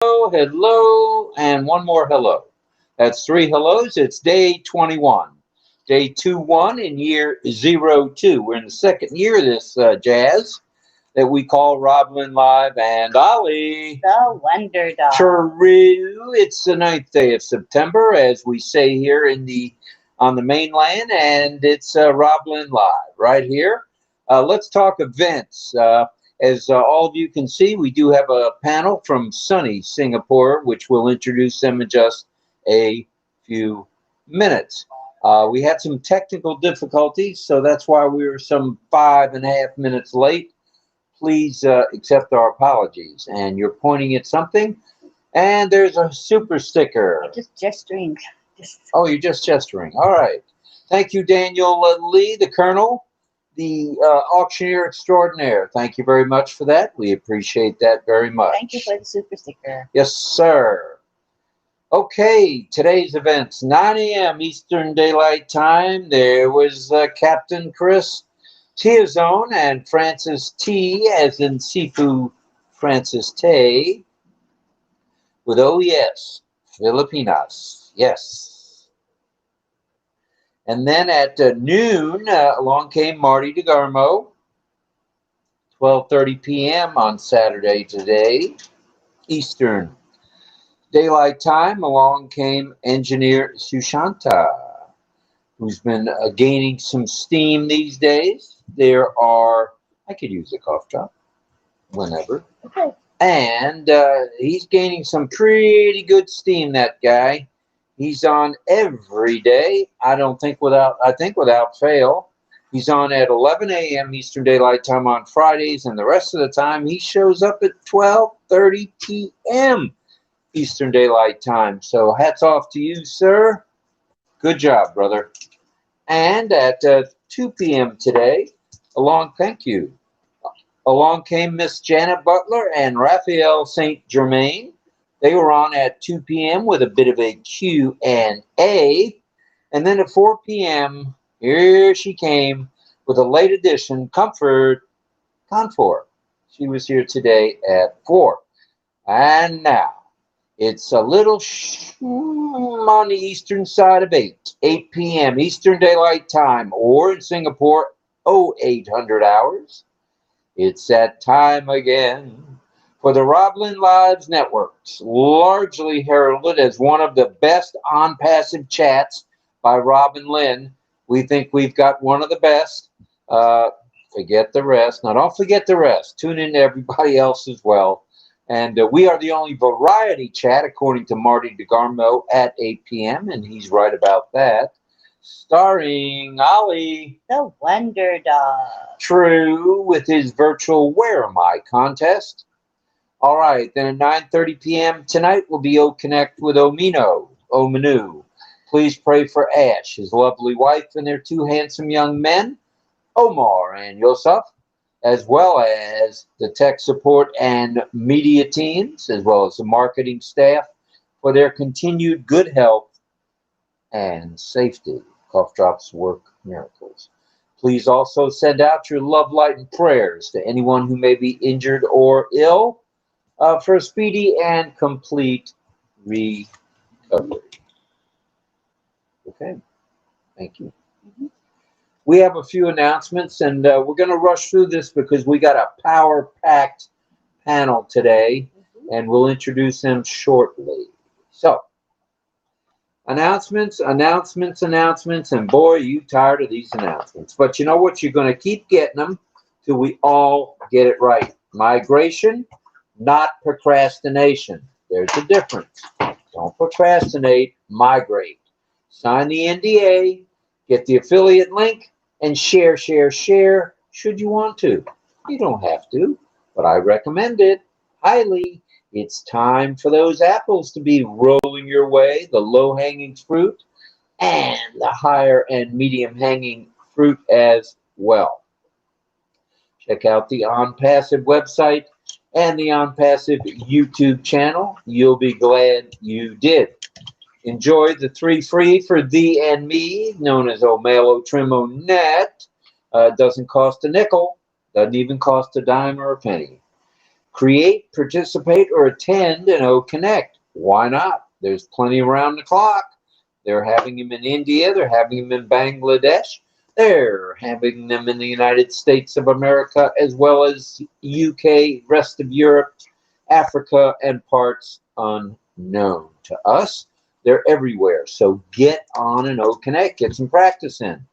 hello, and one more hello. That's three hellos. It's day 21. Day 2-1 in year 02. We're in the second year of this jazz that we call RobLynn Live and Ollie. The Wonder Dog. True. It's the 9th day of September, as we say here on the mainland, and it's RobLynn Live right here. Let's talk events. As all of you can see, we do have a panel from sunny Singapore, which we'll introduce them in just a few minutes. We had some technical difficulties, so that's why we were some 5.5 minutes late. Please accept our apologies. And you're pointing at something, and there's a super sticker. I'm just gesturing. Oh, you're just gesturing. All right. Thank you, Daniel Lee, the Colonel, the auctioneer extraordinaire. Thank you very much for that. We appreciate that very much. Thank you for the super sticker. Yes, sir. Okay, today's events, 9 a.m. Eastern Daylight Time. There was Captain Chris Tiazone and Francis T, as in Sifu Francis Tay, with OES, Filipinas. Yes. And then at noon, along came Marty DeGarmo, 12:30 p.m. on Saturday today, Eastern Daylight Time. Along came Engineer Sushanta, who's been gaining some steam these days. I could use a cough drop whenever. Okay. And he's gaining some pretty good steam, that guy. He's on every day. I think without fail. He's on at 11 a.m. Eastern Daylight Time on Fridays, and the rest of the time he shows up at 12:30 p.m. Eastern Daylight Time. So hats off to you, sir. Good job, brother. And at 2 p.m. today, thank you. Along came Miss Janet Butler and Raphael St. Germain. They were on at 2 p.m. with a bit of a Q&A. And then at 4 p.m., here she came with a late edition Comfort. She was here today at 4. And now, it's a little on the eastern side of 8 p.m. Eastern Daylight Time, or in Singapore, 0800 hours. It's that time again for the RobLynn Live Networks, largely heralded as one of the best OnPassive chats by Rob and Lynn. We think we've got one of the best. Forget the rest. Now, don't forget the rest. Tune in to everybody else as well. And we are the only variety chat, according to Marty DeGarmo, at 8 p.m., and he's right about that. Starring Ollie. The Wonder Dog. True, with his virtual Where Am I contest. All right, then at 9:30 p.m. tonight will be O Connect with Ominu. Please pray for Ash, his lovely wife, and their two handsome young men, Omar and Yosef, as well as the tech support and media teams, as well as the marketing staff, for their continued good health and safety. Cough drops work miracles. Please also send out your love, light, and prayers to anyone who may be injured or ill, for a speedy and complete recovery. Okay, thank you. We have a few announcements, and we're going to rush through this because we got a power-packed panel today, and we'll introduce them shortly. So, announcements, and boy, are you tired of these announcements. But you know what? You're going to keep getting them till we all get it right. Migration, not procrastination. There's a difference. Don't procrastinate, migrate. Sign the NDA, get the affiliate link, and share should you want to. You don't have to, but I recommend it highly. It's time for those apples to be rolling your way, the low-hanging fruit and the higher and medium-hanging fruit as well. Check out the OnPassive website and the OnPassive YouTube channel. You'll be glad you did. Enjoy the 3 free for thee and me, known as Omelo Trimo Net. Doesn't cost a nickel. Doesn't even cost a dime or a penny. Create, participate, or attend an O Connect. Why not? There's plenty around the clock. They're having them in India. They're having them in Bangladesh. They're having them in the United States of America, as well as UK, rest of Europe, Africa, and parts unknown to us. They're everywhere. So get on an O Connect. Get some practice in.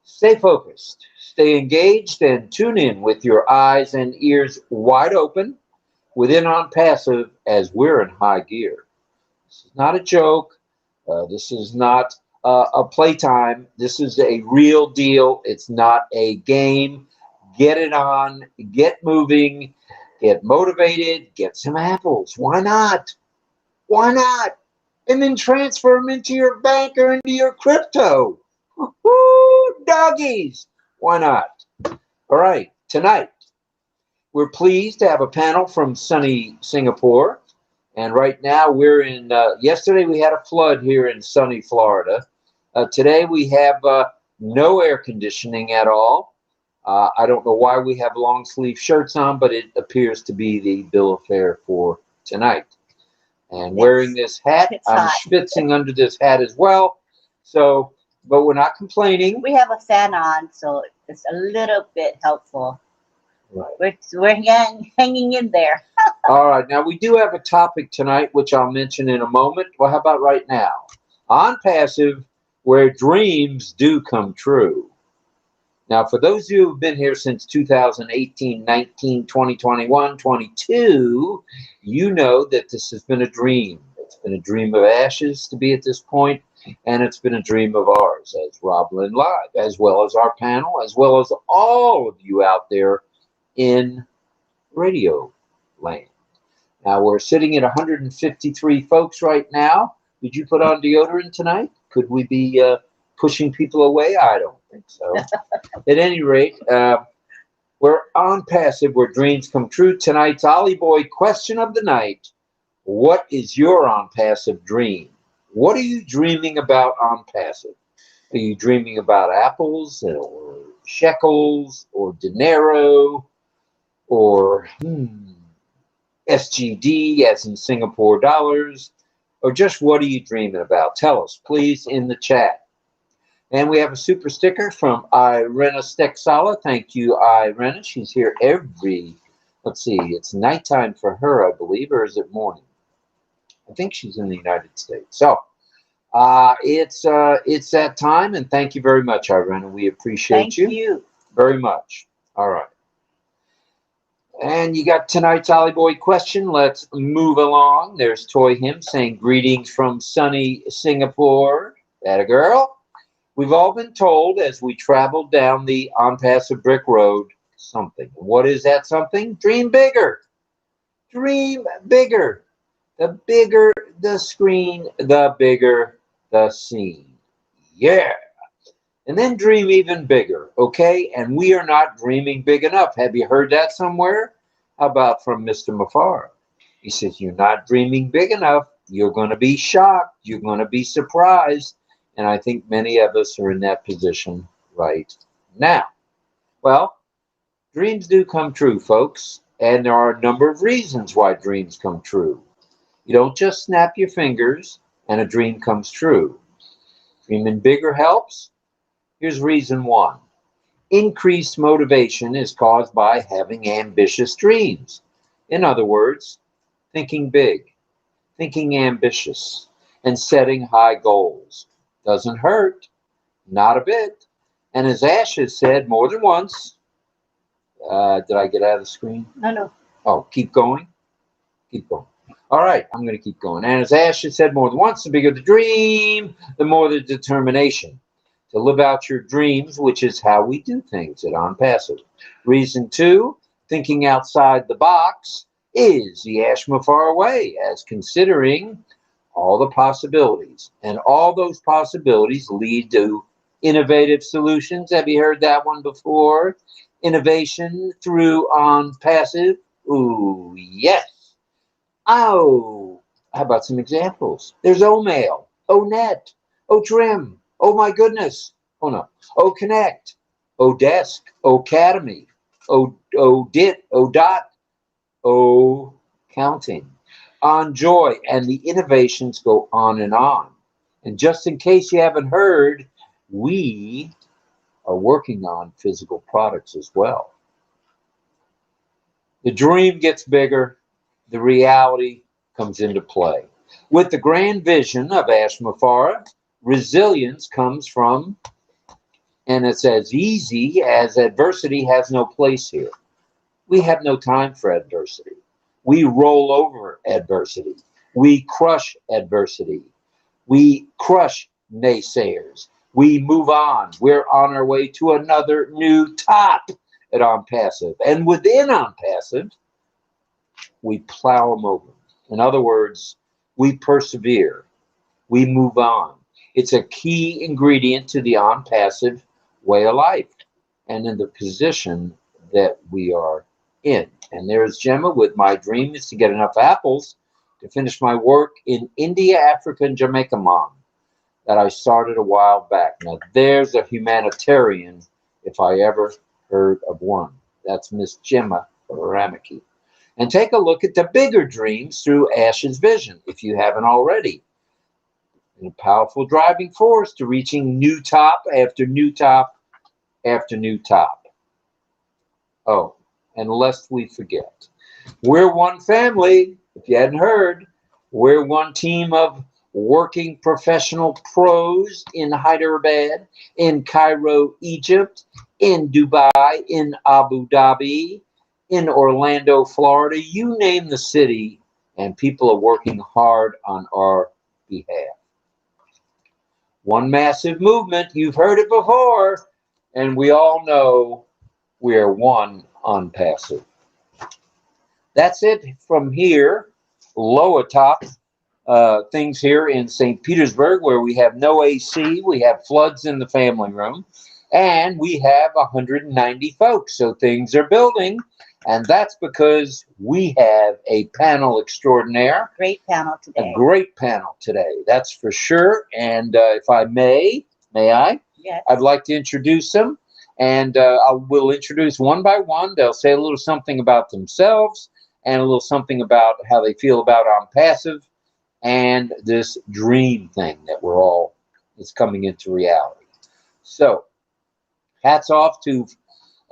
Stay focused, stay engaged, and tune in with your eyes and ears wide open within OnPassive as we're in high gear. This is not a joke. This is not a playtime. This is a real deal. It's not a game. Get it on, get moving, get motivated, get some apples. Why not? Why not? And then transfer them into your bank or into your crypto. Woo, doggies. Why not? All right, tonight we're pleased to have a panel from sunny Singapore. And right now we're in, yesterday we had a flood here in sunny Florida. Today we have no air conditioning at all. I don't know why we have long sleeve shirts on, but it appears to be the bill of fare for tonight. And wearing this hat, I'm schwitzing under this hat as well. So, but we're not complaining. We have a fan on, so it's a little bit helpful. Right. We're hanging in there. All right. Now, we do have a topic tonight, which I'll mention in a moment. Well, how about right now? OnPassive, where dreams do come true. Now, for those of you who've been here since 2018, 19, 20, 21, 22, you know that this has been a dream. It's been a dream of Ashes to be at this point, and it's been a dream of ours as RobLynn Live, as well as our panel, as well as all of you out there in radio land. Now, we're sitting at 153 folks right now. Did you put on deodorant tonight? Could we be pushing people away? I don't think so. At any rate, we're OnPassive, where dreams come true. Tonight's Ollie Boy question of the night: what is your OnPassive dream? What are you dreaming about OnPassive? Are you dreaming about apples or shekels or dinero or SGD, as in Singapore dollars? Or just what are you dreaming about? Tell us, please, in the chat. And we have a super sticker from Irena Stexala. Thank you, Irena. She's here every, let's see, it's nighttime for her, I believe, or is it morning? I think she's in the United States. So it's that time, and thank you very much, Irena. We appreciate you. Thank you very much. All right. And you got tonight's Ollie Boy question. Let's move along. There's Toy Him saying, greetings from sunny Singapore. That a girl? We've all been told as we traveled down the OnPassive brick road something. What is that something? Dream bigger. Dream bigger. The bigger the screen, the bigger the scene. Yeah. And then dream even bigger, okay? And we are not dreaming big enough. Have you heard that somewhere? How about from Mr. Mafara? He says, you're not dreaming big enough. You're going to be shocked. You're going to be surprised. And I think many of us are in that position right now. Well, dreams do come true, folks. And there are a number of reasons why dreams come true. You don't just snap your fingers and a dream comes true. Dreaming bigger helps. Here's reason one. Increased motivation is caused by having ambitious dreams. In other words, thinking big, thinking ambitious, and setting high goals. Doesn't hurt, not a bit. And as Ash has said more than once, did I get out of the screen? No. Oh, keep going? Keep going. All right, I'm going to keep going. And as Ash has said more than once, the bigger the dream, the more the determination to live out your dreams, which is how we do things at OnPassive. Reason two, thinking outside the box is the Ash Mafar way, as considering all the possibilities. And all those possibilities lead to innovative solutions. Have you heard that one before? Innovation through OnPassive. Ooh, yes. Oh, how about some examples? There's OMail, ONet, OTrim, oh my goodness, oh no, OConnect, ODesk, OCademy, ODit, ODot, O counting. On joy, and the innovations go on and on. And just in case you haven't heard, we are working on physical products as well. The dream gets bigger, the reality comes into play. With the grand vision of Ashmafara, resilience comes from, and it's as easy as adversity has no place here. We have no time for adversity. We roll over adversity. We crush adversity. We crush naysayers. We move on. We're on our way to another new top at OnPassive. And within OnPassive, we plow them over. In other words, we persevere. We move on. It's a key ingredient to the OnPassive way of life and in the position that we are in. And there's Gemma with my dream is to get enough apples to finish my work in India, Africa, and Jamaica, Mom, that I started a while back. Now, there's a humanitarian, if I ever heard of one. That's Miss Gemma Ramaki. And take a look at the bigger dreams through Ash's vision, if you haven't already. And a powerful driving force to reaching new top after new top after new top. Oh, and lest we forget, we're one family. If you hadn't heard, we're one team of working professional pros in Hyderabad, in Cairo, Egypt, in Dubai, in Abu Dhabi, in Orlando, Florida. You name the city, and people are working hard on our behalf. One massive movement, you've heard it before, and we all know we are one OnPassive. That's it from here, low atop things here in St. Petersburg, where we have no AC, we have floods in the family room, and we have 190 folks. So things are building, and that's because we have a panel extraordinaire. Great panel today. A great panel today, that's for sure. And if I may I? Yes. I'd like to introduce them, and I will introduce one by one. They'll say a little something about themselves and a little something about how they feel about OnPassive and this dream thing that we're all is coming into reality. So, hats off to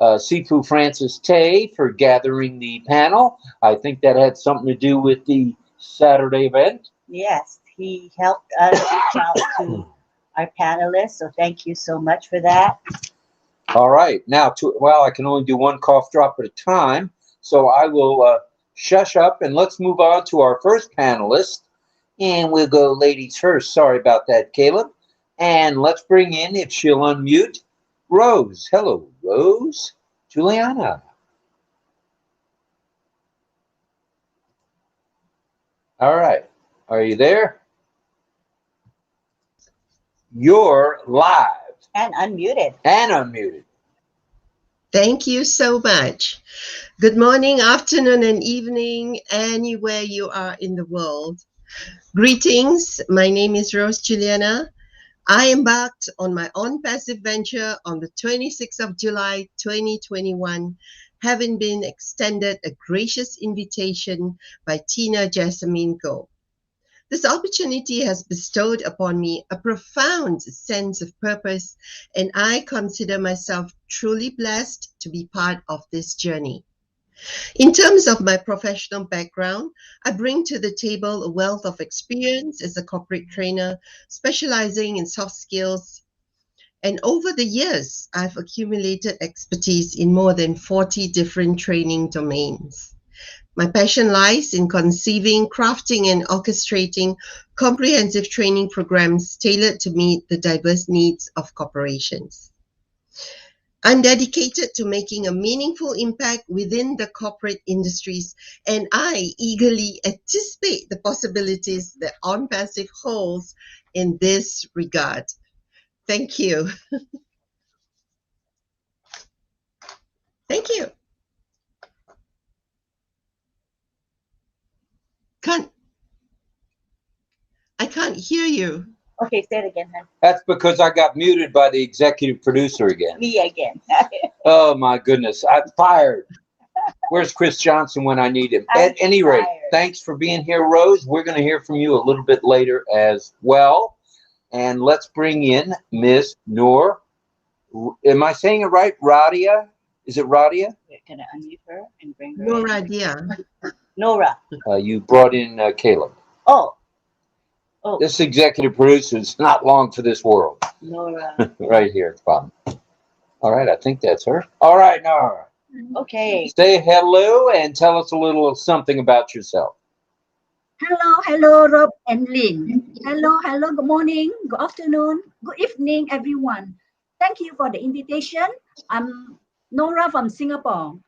Sifu Francis Tay for gathering the panel. I think that had something to do with the Saturday event. Yes, he helped us reach out to our panelists, so thank you so much for that. All right, now, well, I can only do one cough drop at a time, so I will shush up and let's move on to our first panelist. And we'll go ladies first. Sorry about that, Caleb. And let's bring in, if she'll unmute, Rose. Hello, Rose. Juliana. All right. Are you there? You're live. And unmuted. And unmuted. Thank you so much. Good morning, afternoon, and evening, anywhere you are in the world. Greetings. My name is Rose Juliana. I embarked on my OnPassive venture on the 26th of July, 2021, having been extended a gracious invitation by Tina Jessamine Khoo. This opportunity has bestowed upon me a profound sense of purpose, and I consider myself truly blessed to be part of this journey. In terms of my professional background, I bring to the table a wealth of experience as a corporate trainer, specializing in soft skills. And over the years, I've accumulated expertise in more than 40 different training domains. My passion lies in conceiving, crafting, and orchestrating comprehensive training programs tailored to meet the diverse needs of corporations. I'm dedicated to making a meaningful impact within the corporate industries, and I eagerly anticipate the possibilities that OnPassive holds in this regard. Thank you. Thank you. I can't hear you. Okay, say it again, hon. That's because I got muted by the executive producer again. Me again. Oh, my goodness. I'm fired. Where's Chris Johnson when I need him? I'm At any rate, tired. thanks for being here, Rose. We're going to hear from you a little bit later as well. And let's bring in Miss Noor. Am I saying it right? Radiah? Is it Radiah? We're gonna unmute her and bring her No in. idea. Nora. You brought in Caleb. Oh, This executive producer is not long for this world. Nora. Right here at the bottom. All right, I think that's her. All right, Nora. Okay. Say hello and tell us a little something about yourself. Hello, Rob and Lynn. Hello, good morning, good afternoon, good evening, everyone. Thank you for the invitation. I'm Nora from Singapore.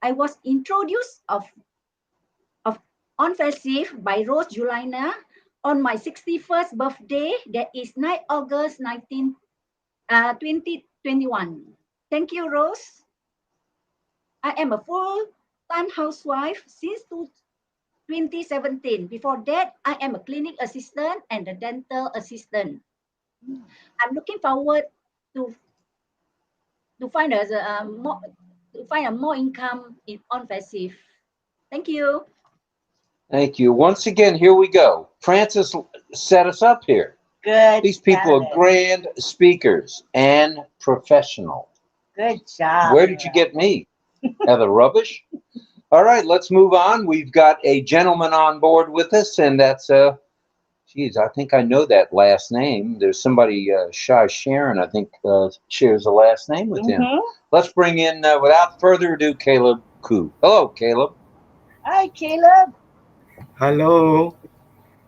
I was introduced of OnPassive by Rose Juliana on my 61st birthday. That is 9 August 2021. Thank you, Rose. I am a full-time housewife since 2017. Before that, I am a clinic assistant and a dental assistant. I'm looking forward to find a more income in OnPassive. Thank you. Thank you. Once again, here we go. Francis set us up here. Good. These people are grand speakers and professional. Good job. Where did you get me? Out of the rubbish? All right, let's move on. We've got a gentleman on board with us, and that's geez, I think I know that last name. There's somebody, Shy Sharon, I think, shares a last name with him. Let's bring in, without further ado, Caleb Khoo. Hello, Caleb. Hi, Caleb. Hello.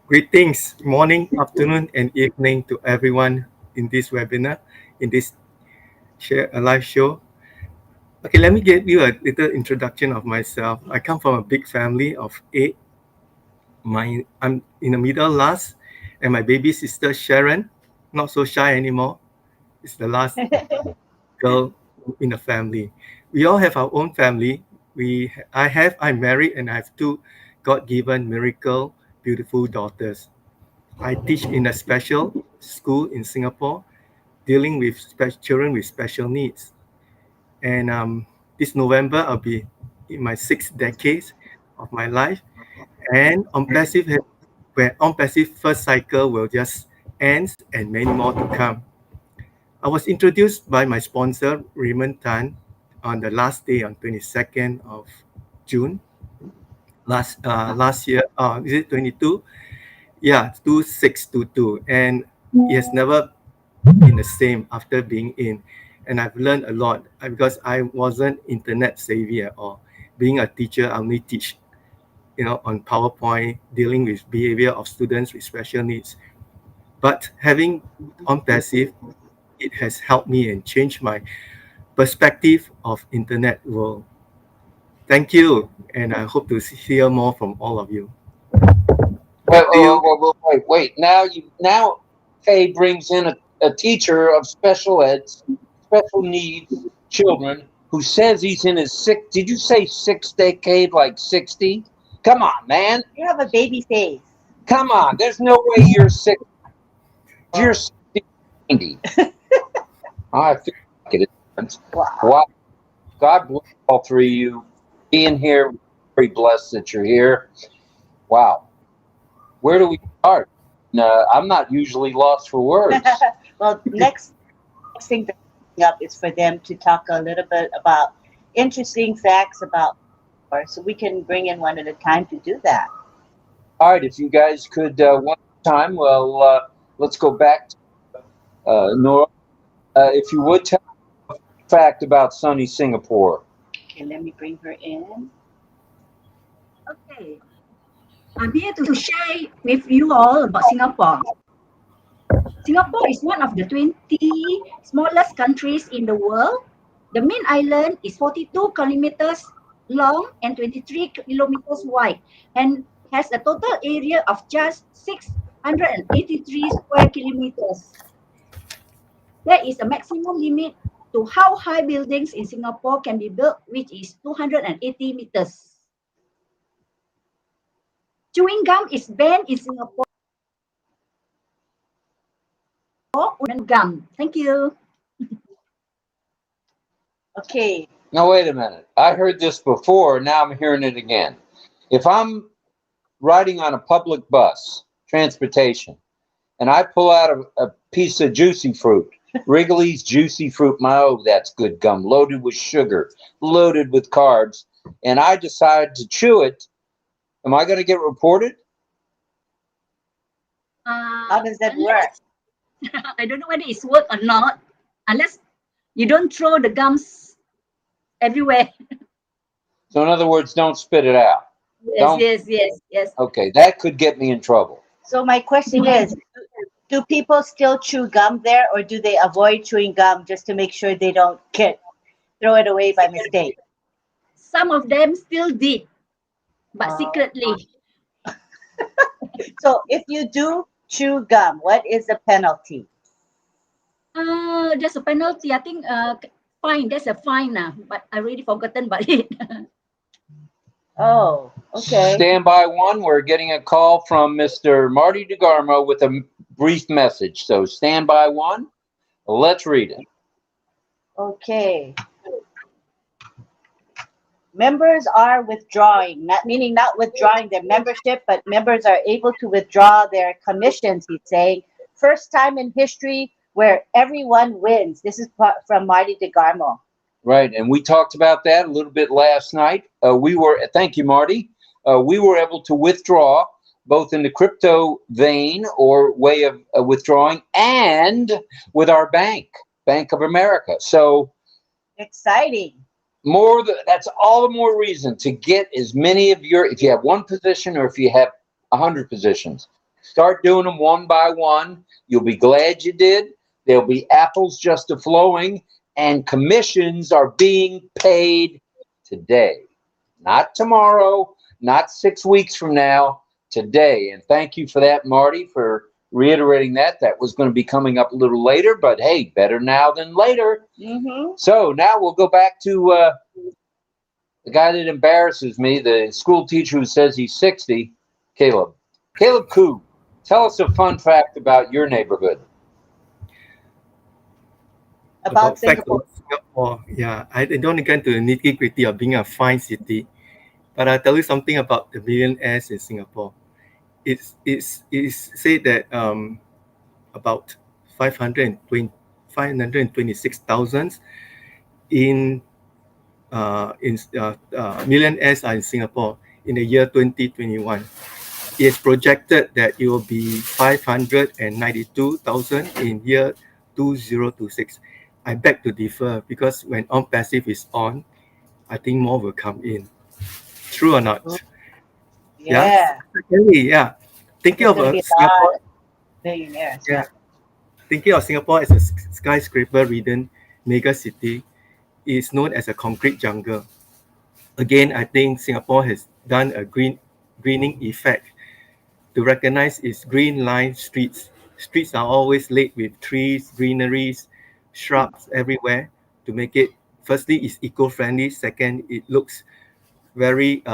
Greetings, morning, afternoon, and evening to everyone in this webinar, in this live show. Okay, let me give you a little introduction of myself. I come from a big family of 8. I'm in the middle last, and my baby sister Sharon, not so shy anymore, is the last girl in the family. We all have our own family. I'm married and I have 2 God-given miracle, beautiful daughters. I teach in a special school in Singapore, dealing with children with special needs. And this November, I'll be in my 6th decade of my life. And where OnPassive first cycle will just end and many more to come. I was introduced by my sponsor, Raymond Tan, on the last day on 22nd of June last year. Is it 22? Yeah, 2622. And it has never been the same after being in. And I've learned a lot because I wasn't internet savvy at all. Being a teacher, I only teach, on PowerPoint, dealing with behavior of students with special needs. But having OnPassive, it has helped me and changed my perspective of internet world. Thank you, and I hope to hear more from all of you. Wait. Now Faye brings in a teacher of special needs children who says he's in his 6th. Did you say 6th decade, like 60? Come on, man. You have a baby face. Come on. There's no way you're 60. You're 90. I feel like it is. Wow. God bless all 3 of you. Being here, very blessed that you're here. Wow. Where do we start? I'm not usually lost for words. Well, next thing coming up is for them to talk a little bit about interesting facts about Noor, so we can bring in one at a time to do that. All right, if you guys could one time, let's go back to Noor. If you would tell a fact about sunny Singapore. Okay, let me bring her in. Okay. I'm here to share with you all about Singapore. Singapore is one of the 20 smallest countries in the world. The main island is 42 kilometers long and 23 kilometers wide and has a total area of just 683 square kilometers. There is a maximum limit to how high buildings in Singapore can be built, which is 280 meters. Chewing gum is banned in Singapore. Gum. Thank you. Okay, Now, wait a minute. I heard this before. Now I'm hearing it again. If I'm riding on a public bus, transportation, and I pull out a piece of juicy fruit, Wrigley's Juicy Fruit, that's good gum, loaded with sugar, loaded with carbs, and I decide to chew it, am I going to get reported? How does that work? I don't know whether it's work or not, unless you don't throw the gums everywhere. So in other words, don't spit it out. Yes. Okay, that could get me in trouble. So my question is, do people still chew gum there, or do they avoid chewing gum just to make sure they don't throw it away by mistake? Some of them still did, but secretly. So if you do chew gum, what is the penalty? There's a penalty. I think fine. There's a fine now, but I already forgotten about it. Oh, okay. Stand by one. We're getting a call from Mr. Marty DeGarmo with a brief message. So stand by one. Let's read it. Okay. Members are withdrawing, not withdrawing their membership, but members are able to withdraw their commissions, he's saying. First time in history where everyone wins. This is from Marty DeGarmo. Right, and we talked about that a little bit last night. Thank you, Marty. We were able to withdraw both in the crypto vein or way of withdrawing and with our Bank of America. So exciting. That's all the more reason to get as many of if you have one position or if you have 100 positions, start doing them one by one. You'll be glad you did. There'll be apples just a-flowing, and commissions are being paid today, not tomorrow, not 6 weeks from now, today. And thank you for that, Marty, for reiterating that. That was going to be coming up a little later, but hey, better now than later. Mm-hmm. So now we'll go back to the guy that embarrasses me, the school teacher who says he's 60, Caleb. Caleb Khoo, tell us a fun fact about your neighborhood. About Singapore. Yeah, I don't get into the nitty-gritty of being a fine city, but I'll tell you something about the millionaires in Singapore. It's said that about 526,000 millionaires are in Singapore in the year 2021. It's projected that it will be 592,000 in year 2026. I beg to differ, because when OnPassive is on, I think more will come in. True or not? Yeah. Yeah. Thinking of Singapore, millionaires. yeah. Thinking of Singapore as a skyscraper-ridden mega city is known as a concrete jungle. Again, I think Singapore has done a greening effect to recognize its green line streets. Streets are always laid with trees, greeneries, shrubs everywhere to make it, firstly, it's eco-friendly. Second, it looks very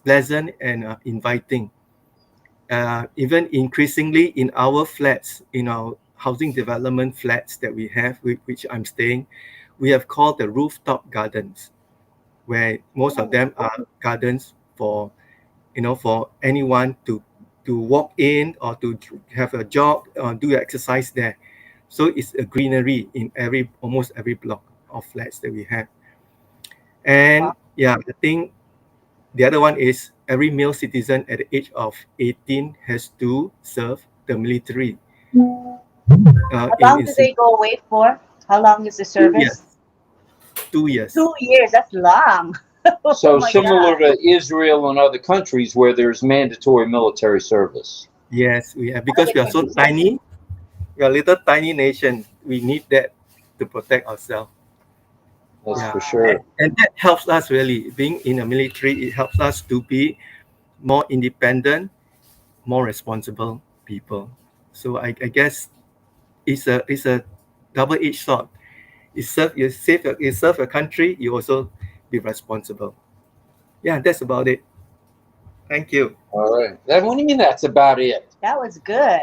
pleasant and inviting. Even increasingly in our flats, in our housing development flats that we have, which I'm staying, we have called the rooftop gardens, where most of them are gardens for anyone to walk in or to have a jog or do exercise there. So it's a greenery in almost every block of flats that we have. And yeah, I think the other one is every male citizen at the age of 18 has to serve the military. How long do they go away for? How long is the service? 2 years. 2 years, that's long. So similar to Israel and other countries where there's mandatory military service. Yes, we have, because we are so tiny. We are a little tiny nation. We need that to protect ourselves. That's for sure. And that helps us really. Being in the military, it helps us to be more independent, more responsible people. So I guess it's a double-edged sword. You serve a country, you also be responsible. Yeah, that's about it. Thank you. All right. What do you mean that's about it? That was good.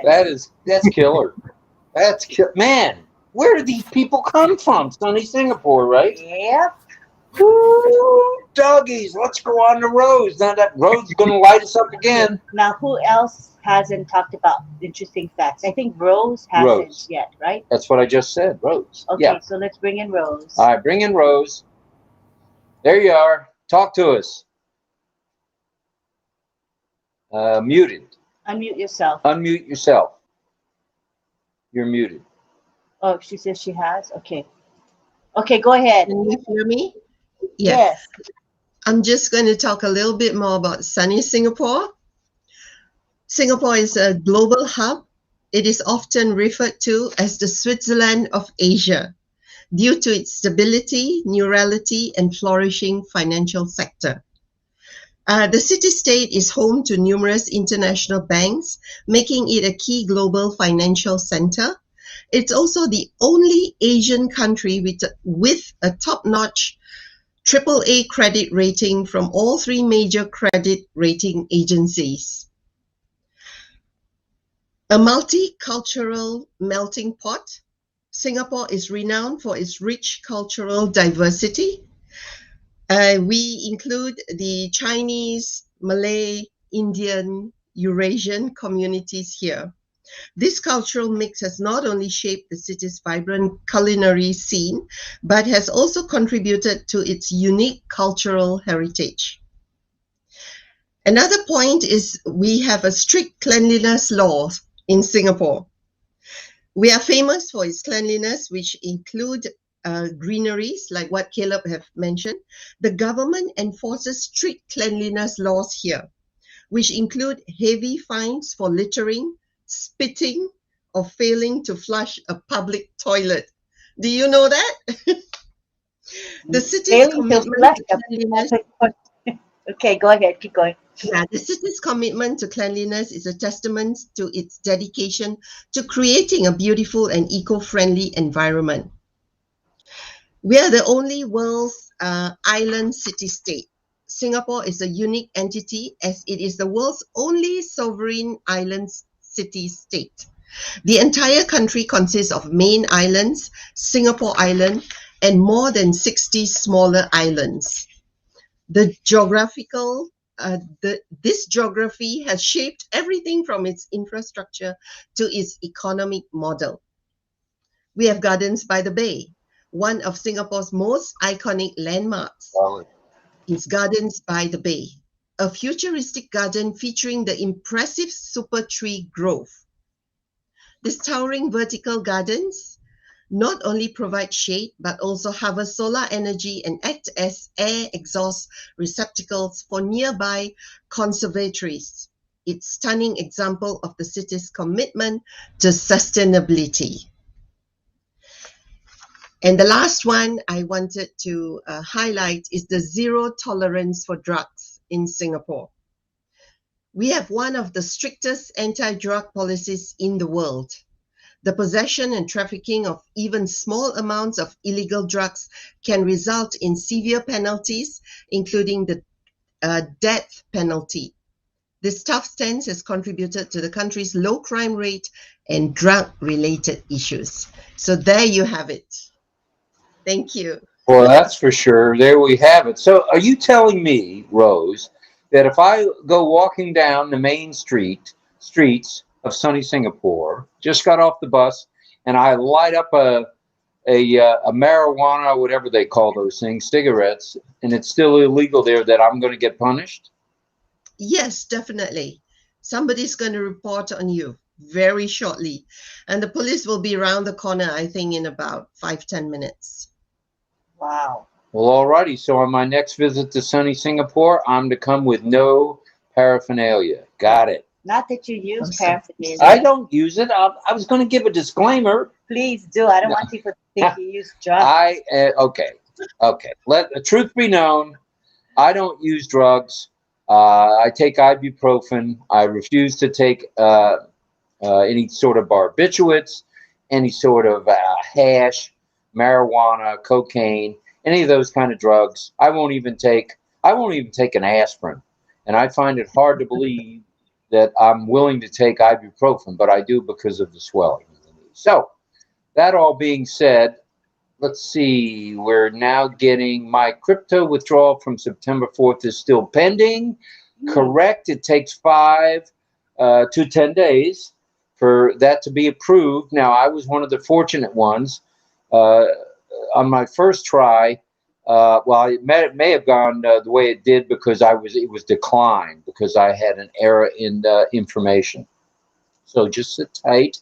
That's killer. Man, where do these people come from? Sunny Singapore, right? Yep. Ooh, doggies, let's go on to Rose. Now that Rose is going to light us up again. Now, who else hasn't talked about interesting facts? I think Rose hasn't Rose. yet, right? That's what I just said, Rose. Okay, Yeah. so let's bring in Rose. All right, bring in Rose. There you are. Talk to us. Muted. Unmute yourself. Unmute yourself. You're muted. Oh, she says she has? Okay. Okay, go ahead. Can you hear me? Yes. I'm just going to talk a little bit more about sunny Singapore. Singapore is a global hub. It is often referred to as the Switzerland of Asia due to its stability, neurality, and flourishing financial sector. The city-state is home to numerous international banks, making it a key global financial center. It's also the only Asian country with a top-notch AAA credit rating from all three major credit rating agencies. A multicultural melting pot, Singapore is renowned for its rich cultural diversity. We include the Chinese, Malay, Indian, Eurasian communities here. This cultural mix has not only shaped the city's vibrant culinary scene, but has also contributed to its unique cultural heritage. Another point is we have a strict cleanliness law in Singapore. We are famous for its cleanliness, which include greeneries, like what Caleb have mentioned. The government enforces strict cleanliness laws here, which include heavy fines for littering, spitting, or failing to flush a public toilet. Do you know that? The city's commitment to cleanliness. Okay, go ahead, keep going. Yeah, the city's commitment to cleanliness is a testament to its dedication to creating a beautiful and eco-friendly environment. We are the only world's island city-state. Singapore is a unique entity as it is the world's only sovereign island city-state. The entire country consists of main islands, Singapore Island, and more than 60 smaller islands. This geography has shaped everything from its infrastructure to its economic model. We have Gardens by the Bay, one of Singapore's most iconic landmarks. Is Gardens by the Bay, a futuristic garden featuring the impressive super tree grove. These towering vertical gardens not only provide shade, but also harvest solar energy and act as air exhaust receptacles for nearby conservatories. It's a stunning example of the city's commitment to sustainability. And the last one I wanted to highlight is the zero tolerance for drugs in Singapore. We have one of the strictest anti-drug policies in the world. The possession and trafficking of even small amounts of illegal drugs can result in severe penalties, including the death penalty. This tough stance has contributed to the country's low crime rate and drug-related issues. So there you have it. Thank you. Well, that's for sure. There we have it. So are you telling me, Rose, that if I go walking down the main streets of sunny Singapore, just got off the bus, and I light up a marijuana, whatever they call those things, cigarettes, and it's still illegal there, that I'm going to get punished? Yes, definitely. Somebody's going to report on you very shortly, and the police will be around the corner, I think, in about 5-10 minutes. Wow. Well, alrighty. So on my next visit to sunny Singapore, I'm to come with no paraphernalia. Got it. Not that you use paraphernalia. I don't use it. I was going to give a disclaimer. Please do. I don't want people to think you use drugs. Okay. Let the truth be known. I don't use drugs. I take ibuprofen. I refuse to take any sort of barbiturates, any sort of hash, marijuana, cocaine, any of those kind of drugs. I won't even take an aspirin, and I find it hard to believe that I'm willing to take ibuprofen, but I do because of the swelling. So, that all being said, let's see. We're now getting my crypto withdrawal from September 4th is still pending. Correct. It takes 5 to 10 days for that to be approved. Now, I was one of the fortunate ones on my first try. Well, it may have gone the way it did because it was declined because I had an error in the information. So just sit tight,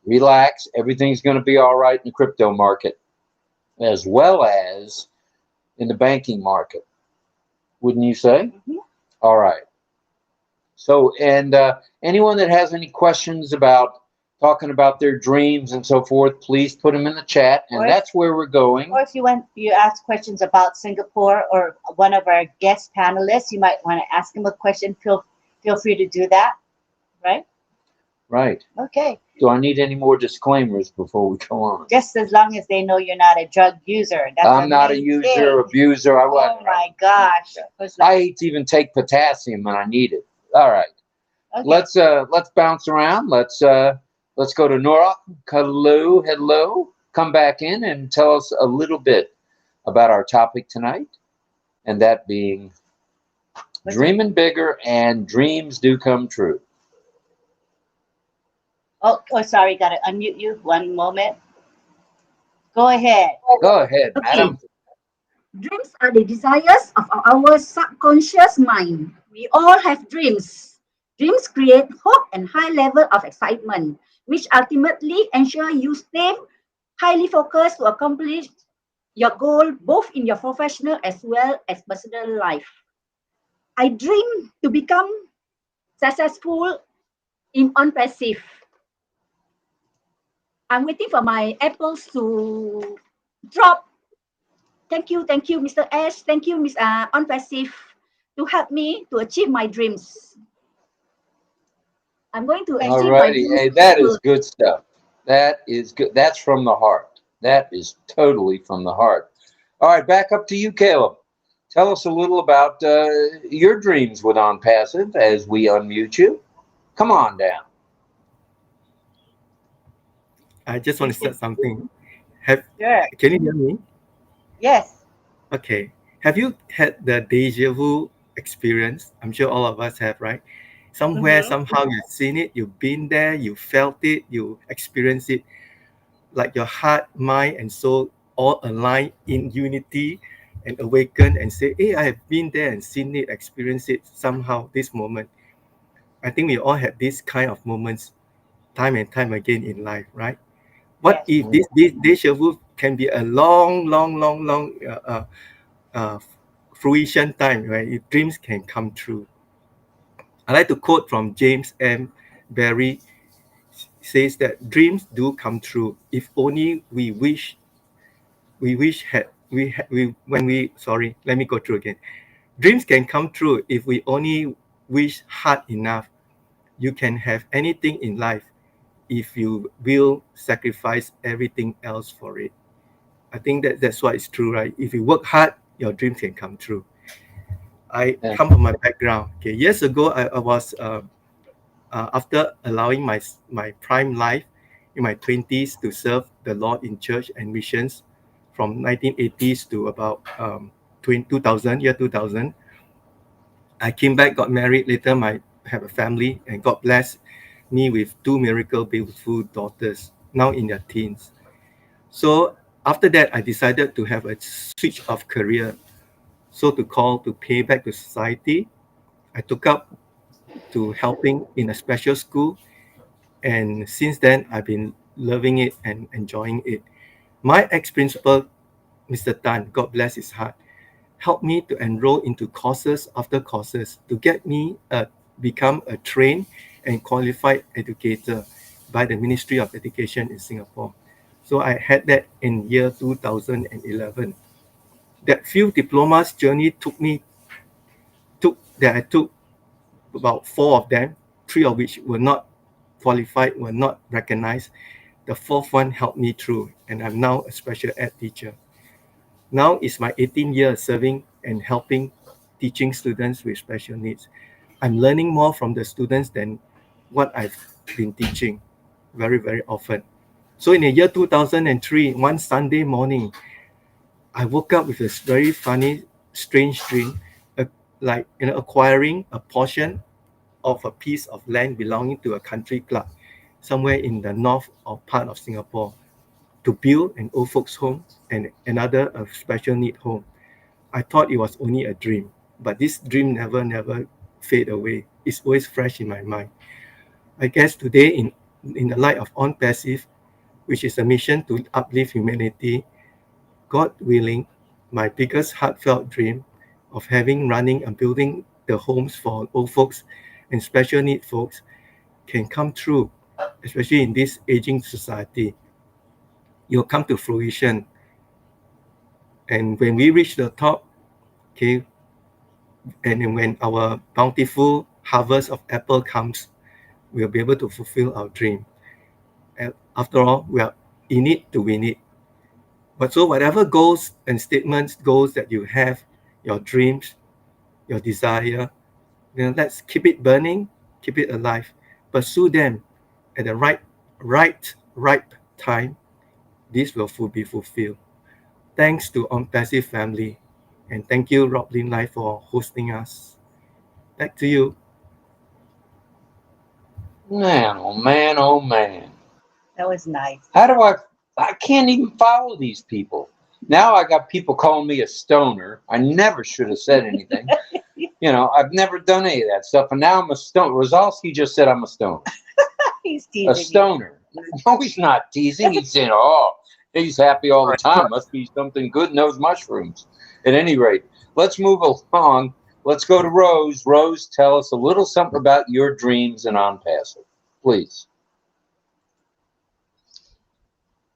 relax. Everything's going to be all right in the crypto market, as well as in the banking market. Wouldn't you say? Mm-hmm. All right. So, and anyone that has any questions about talking about their dreams and so forth, please put them in the chat. And that's where we're going. Or if you ask questions about Singapore or one of our guest panelists, you might want to ask them a question. Feel free to do that. Right? Right. Okay. Do I need any more disclaimers before we go on? Just as long as they know you're not a drug user. That's I'm not a user, abuser. Oh my gosh. I hate to even take potassium when I need it. All right. Okay. Let's bounce around. Let's go to Noor. Hello. Come back in and tell us a little bit about our topic tonight, and that being dreaming bigger and dreams do come true. Oh, sorry, got to unmute you. One moment. Go ahead. Go ahead, Okay. madam. Dreams are the desires of our subconscious mind. We all have dreams. Dreams create hope and high level of excitement, which ultimately ensure you stay highly focused to accomplish your goal, both in your professional as well as personal life. I dream to become successful in OnPassive. I'm waiting for my apples to drop. Thank you, Mr. Ash. Thank you, Miss OnPassive, to help me to achieve my dreams. I'm going to achieve All my righty. dreams. Hey, that is good stuff. That is good. That's from the heart. That is totally from the heart. All right, back up to you, Caleb. Tell us a little about your dreams with OnPassive as we unmute you. Come on down. I just want to say something. Sure. Can you hear me? Yes. Okay. Have you had the deja vu experience? I'm sure all of us have, right? Somewhere, somehow you've seen it, you've been there, you felt it, you experienced it, like your heart, mind, and soul all align in unity and awaken and say, hey, I have been there and seen it, experienced it somehow, this moment. I think we all have these kind of moments time and time again in life, right? What if this deja vu can be a long fruition time, right? If dreams can come true. I like to quote from James M. Barrie, says that dreams do come true if only we wish had when we sorry, let me go through again. Dreams can come true if we only wish hard enough. You can have anything in life if you will sacrifice everything else for it. I think that's what is true, right? If you work hard, your dreams can come true. I come from my background. Okay, years ago, I was after allowing my prime life in my 20s to serve the Lord in church and missions from 1980s to about 2000. I came back, got married. Later, have a family, and God blessed me with 2 miracle beautiful daughters, now in their teens. So after that, I decided to have a switch of career, so to pay back to society. I took up to helping in a special school, and since then I've been loving it and enjoying it. My ex-principal, Mr. Tan, God bless his heart, helped me to enroll into courses after courses to get me become a trained and qualified educator by the Ministry of Education in Singapore. So I had that in year 2011. That few diplomas journey I took about 4 of them, 3 of which were not qualified, were not recognized. The 4th one helped me through, and I'm now a special ed teacher. Now it's my 18th year serving and helping teaching students with special needs. I'm learning more from the students than what I've been teaching very, very often. So in the year 2003, one Sunday morning, I woke up with this very funny, strange dream, like acquiring a portion of a piece of land belonging to a country club somewhere in the north or part of Singapore to build an old folks home and another a special need home. I thought it was only a dream, but this dream never fade away. It's always fresh in my mind. I guess today in the light of OnPassive, which is a mission to uplift humanity, God willing, my biggest heartfelt dream of running and building the homes for old folks and special need folks can come true, especially in this aging society. You'll come to fruition. And when we reach the top, okay, and then when our bountiful harvest of apple comes, we'll be able to fulfill our dream. And after all, we are in it to win it. But so whatever goals and statements, goals that you have, your dreams, your desire, let's keep it burning, keep it alive, pursue them at the ripe time. This will be fulfilled. Thanks to OnPassive family, and thank you, RobLynn Live, for hosting us. Back to you. Man, oh man, oh man. That was nice. How do I can't even follow these people. Now I got people calling me a stoner. I never should have said anything. I've never done any of that stuff. And now I'm a stoner. Rosalski just said I'm a stoner. He's teasing A stoner. No, he's not teasing. He's saying, he's happy all the time. Must be something good in those mushrooms. At any rate, let's move along. Let's go to Rose. Rose, tell us a little something about your dreams and OnPassive, please.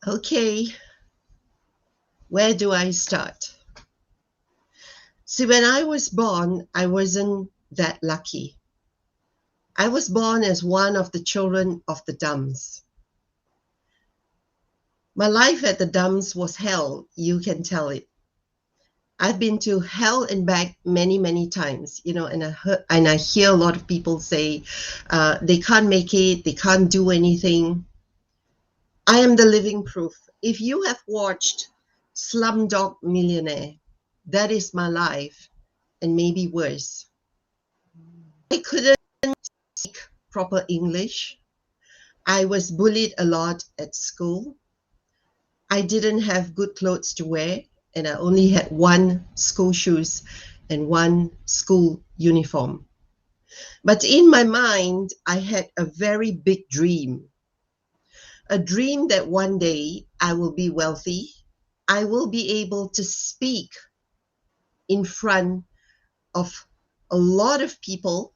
Okay, where do I start? See, when I was born, I wasn't that lucky. I was born as one of the children of the dumps. My life at the dumps was hell, you can tell it. I've been to hell and back many, many times, and I hear a lot of people say they can't make it, they can't do anything. I am the living proof. If you have watched Slumdog Millionaire, that is my life, and maybe worse. I couldn't speak proper English. I was bullied a lot at school. I didn't have good clothes to wear, and I only had one school shoes and one school uniform. But in my mind, I had a very big dream. A dream that one day I will be wealthy. I will be able to speak in front of a lot of people,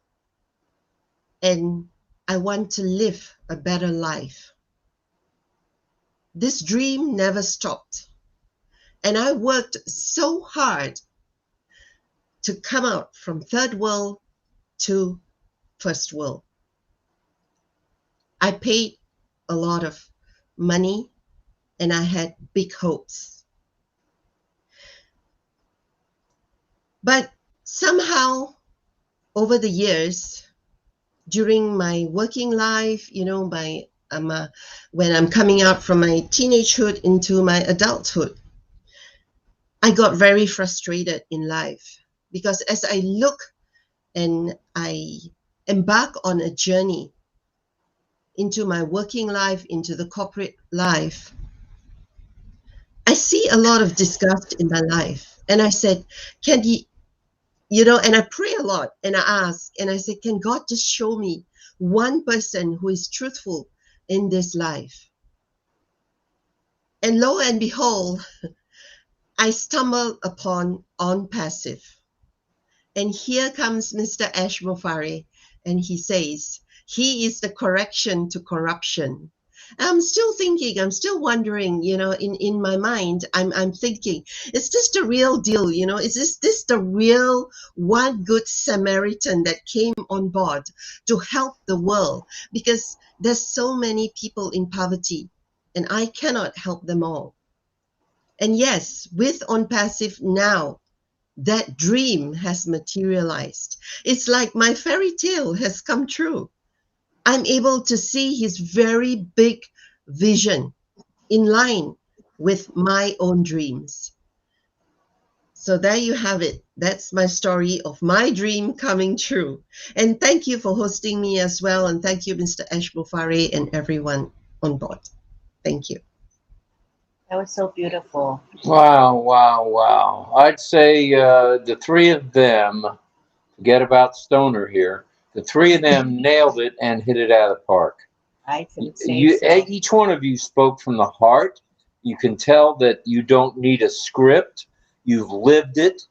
and I want to live a better life. This dream never stopped, and I worked so hard to come out from third world to first world. I paid a lot of money, and I had big hopes. But somehow, over the years, during my working life, when I'm coming out from my teenagehood into my adulthood, I got very frustrated in life, because as I look and I embark on a journey into my working life, into the corporate life, I see a lot of disgust in my life. And I said, can he, and I pray a lot, and I ask, and I say, can God just show me one person who is truthful in this life? And lo and behold, I stumbled upon OnPassive. And here comes Mr. Ash Mofari, and he says, he is the correction to corruption. I'm still thinking, I'm still wondering, in my mind, I'm thinking, is this the real deal? Is this the real one good Samaritan that came on board to help the world? Because there's so many people in poverty, and I cannot help them all. And yes, with OnPassive now, that dream has materialized. It's like my fairy tale has come true. I'm able to see his very big vision in line with my own dreams. So there you have it. That's my story of my dream coming true. And thank you for hosting me as well. And thank you, Mr. Ash Bofare, and everyone on board. Thank you. That was so beautiful. Wow, wow, wow. I'd say the three of them, forget about Stoner here, the three of them nailed it and hit it out of the park. I would say so. Each one of you spoke from the heart. You can tell that you don't need a script. You've lived it.